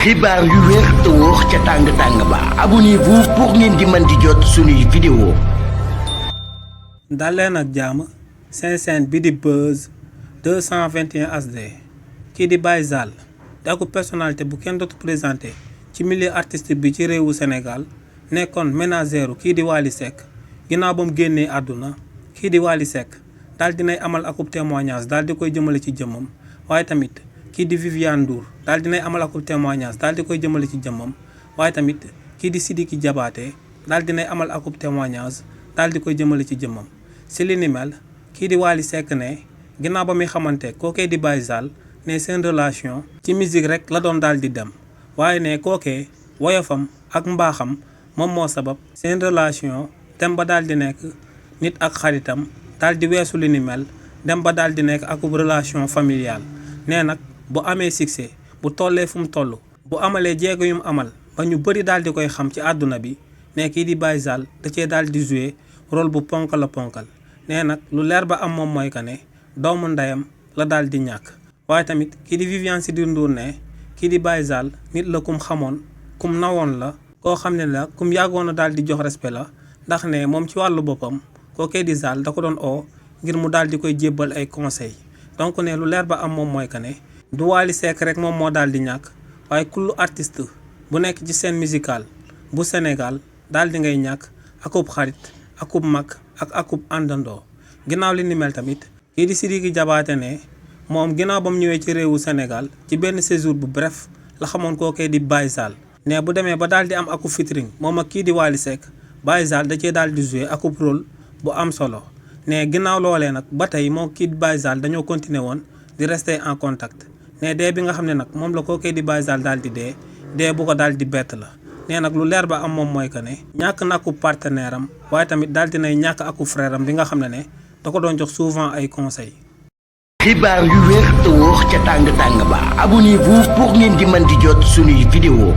xibaar yu wér te wóor ca tàng-tàng ba abonnez-vous pour ngeen di mën di jot suñuy vidéo. daleen ak jàmm seen chaîne bi di Buzz 221 HD kii di Baye Zale di ak personnalité bu kenn dootu présenté ci milieu artistique bi ci réewu Sénégal nekkoon ménagèru kii di Wally Seck ginnaaw ba mu génnee àdduna kii di Wally Seck daal dinay amal akub témoignage daal di koy jëmale ci jëmmam waaye tamit kii di Viviane Ndour daal dinay amal akub témoignage daal di koy jëmale ci jëmmam waaye tamit kii di Sidiki Diabaté daal dinay amal akub témoignage daal di koy jëmale ci jëmmam si li ni mel kii di Wally Seck ne ginnaaw ba muy xamante kookee di Baye Zale ne seen relation ci musique rek la doon daal di dem waaye ne kookee woyofam ak mbaaxam moom moo sabab seen relation dem ba daal di nekk nit ak xaritam daal di weesu li ni mel dem ba daal di nekk akub relation familiale nee nag bu amee succès bu tollee fu mu toll bu amalee jéego yu mu amal ba ñu bëri daal di koy xam ci àdduna bi ne kii di Baye Zale da cee daal di jouer rôle bu ponkal nee nag lu leer ba am moom mooy que ne doomu ndeyam la daal di ñàkk waaye tamit kii di Viviane Ndour ne kii di Baye Zale nit la kum xamoon kum nawoon la koo xam ne la kum yàggoon a daal di jox respect la ndax ne moom ci wàllu boppam kookee di Zale da ko doon oo ngir mu daal di koy jébbal ay conseil donc ne lu leer ba am moom mooy que ne du Wally Seck rek moom moo daal di ñàkk waaye kullu artiste bu nekk ci scène musicale bu Sénégal daal di ngay ñàkk akub xarit akub mag ak akub àndandoo ginnaaw li ni mel tamit kii di Sidiki Diabaté ne moom ginnaaw ba mu ñëwee ci réewu Sénégal ci benn séjour bu bref la xamoon kookee di Baye Zale ne bu demee ba daal di am akub featuring moom ak kii di Wally Seck Baye Zale da cee daal di jouer akub rôle bu am solo ne ginnaaw loolee nag ba tey moo kii di Baye Zale dañoo continuer woon di rester en contact ne dee bi nga xam ne nag moom la kookee di Baye Zale daal di dee bu ko daal di bett la nee nag lu leer ba am moom mooy que ne ñàkk na akub partenaire am waaye tamit daal dinay ñàkk akub frère am bi nga xam ne da ko doon jox souvent ay conseils. xibaar yu wér te wóor ca tàng-tàng ba abonnez-vous pour ngeen di mën di jot suñuy vidéo.